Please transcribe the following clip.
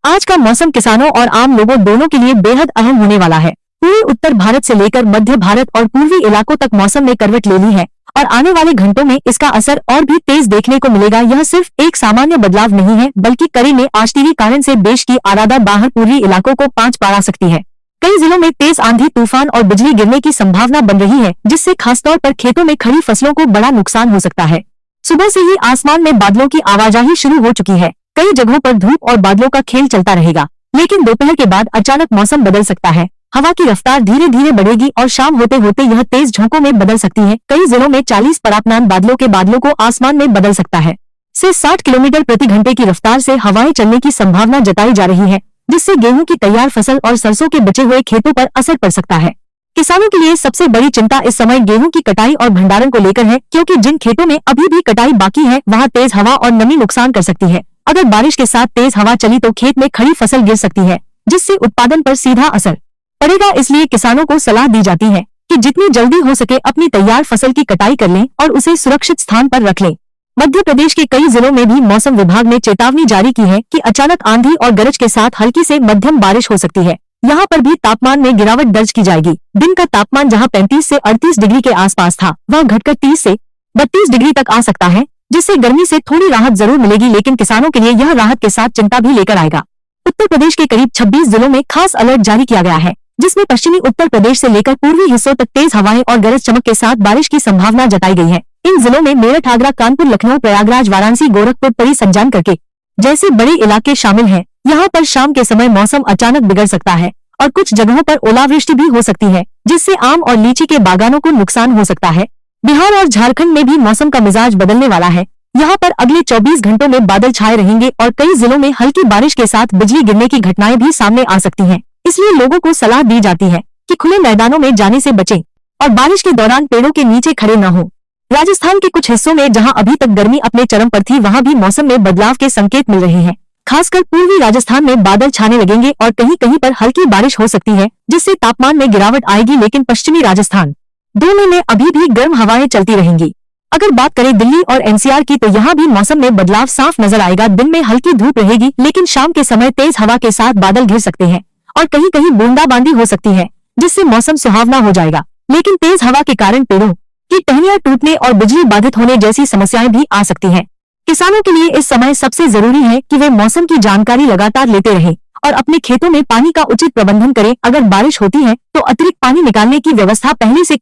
आज का मौसम किसानों और आम लोगों दोनों के लिए बेहद अहम होने वाला है। पूरे उत्तर भारत से लेकर मध्य भारत और पूर्वी इलाकों तक मौसम ने करवट ले ली है और आने वाले घंटों में इसका असर और भी तेज देखने को मिलेगा। यह सिर्फ एक सामान्य बदलाव नहीं है, बल्कि कड़ी में आश्चर्य कारण से देश की आरादा बाहर पूर्वी इलाकों को पांच पार आ सकती है। कई जिलों में तेज आंधी, तूफान और बिजली गिरने की संभावना बन रही है, जिससे खासतौर पर खेतों में खड़ी फसलों को बड़ा नुकसान हो सकता है। सुबह से ही आसमान में बादलों की आवाजाही शुरू हो चुकी है। कई जगहों पर धूप और बादलों का खेल चलता रहेगा, लेकिन दोपहर के बाद अचानक मौसम बदल सकता है। हवा की रफ्तार धीरे धीरे बढ़ेगी और शाम होते होते यह तेज झोंकों में बदल सकती है। कई जिलों में 40 पराकमान बादलों के बादलों को आसमान में बदल सकता है। से 60 किलोमीटर प्रति घंटे की रफ्तार से हवाएं चलने की संभावना जताई जा रही है, जिससे गेहूं की तैयार फसल और सरसों के बचे हुए खेतों पर असर पड़ सकता है। किसानों के लिए सबसे बड़ी चिंता इस समय गेहूं की कटाई और भंडारण को लेकर है, क्योंकि जिन खेतों में अभी भी कटाई बाकी है वहां तेज हवा और नमी नुकसान कर सकती है। अगर बारिश के साथ तेज हवा चली तो खेत में खड़ी फसल गिर सकती है, जिससे उत्पादन पर सीधा असर पड़ेगा। इसलिए किसानों को सलाह दी जाती है कि जितनी जल्दी हो सके अपनी तैयार फसल की कटाई कर लें और उसे सुरक्षित स्थान पर रख लें। मध्य प्रदेश के कई जिलों में भी मौसम विभाग ने चेतावनी जारी की है कि अचानक आंधी और गरज के साथ हल्की से मध्यम बारिश हो सकती है। यहाँ पर भी तापमान में गिरावट दर्ज की जाएगी। दिन का तापमान जहाँ 35 से 38 डिग्री के आसपास था, वह घटकर 30 से 32 डिग्री तक आ सकता है, जिससे गर्मी से थोड़ी राहत जरूर मिलेगी, लेकिन किसानों के लिए यह राहत के साथ चिंता भी लेकर आएगा। उत्तर प्रदेश के करीब 26 जिलों में खास अलर्ट जारी किया गया है, जिसमें पश्चिमी उत्तर प्रदेश से लेकर पूर्वी हिस्सों तक तेज हवाएं और गरज चमक के साथ बारिश की संभावना जताई गई है। इन जिलों में मेरठ, आगरा, कानपुर, लखनऊ, प्रयागराज, वाराणसी, गोरखपुर, परी, संजान करके जैसे बड़े इलाके शामिल हैं। यहाँ पर शाम के समय मौसम अचानक बिगड़ सकता है और कुछ जगहों पर ओलावृष्टि भी हो सकती है, जिससे आम और लीची के बागानों को नुकसान हो सकता है। बिहार और झारखंड में भी मौसम का मिजाज बदलने वाला है। यहाँ पर अगले 24 घंटों में बादल छाए रहेंगे और कई जिलों में हल्की बारिश के साथ बिजली गिरने की घटनाएं भी सामने आ सकती हैं। इसलिए लोगों को सलाह दी जाती है कि खुले मैदानों में जाने से बचें और बारिश के दौरान पेड़ों के नीचे खड़े न हों। राजस्थान के कुछ हिस्सों में जहां अभी तक गर्मी अपने चरम पर थी, वहां भी मौसम में बदलाव के संकेत मिल रहे हैं। खासकर पूर्वी राजस्थान में बादल छाने लगेंगे और कहीं कहीं पर हल्की बारिश हो सकती है, जिससे तापमान में गिरावट आएगी। लेकिन पश्चिमी राजस्थान दोनों में अभी भी गर्म हवाएं चलती रहेंगी। अगर बात करें दिल्ली और एनसीआर की, तो यहाँ भी मौसम में बदलाव साफ नजर आएगा। दिन में हल्की धूप रहेगी, लेकिन शाम के समय तेज हवा के साथ बादल घिर सकते हैं और कहीं कहीं बूंदाबांदी हो सकती है, जिससे मौसम सुहावना हो जाएगा। लेकिन तेज हवा के कारण पेड़ों की टहनियां टूटने और बिजली बाधित होने जैसी समस्याएं भी आ सकती हैं। किसानों के लिए इस समय सबसे जरूरी है कि वे मौसम की जानकारी लगातार लेते रहें और अपने खेतों में पानी का उचित प्रबंधन करें। अगर बारिश होती है तो अतिरिक्त पानी निकालने की व्यवस्था पहले से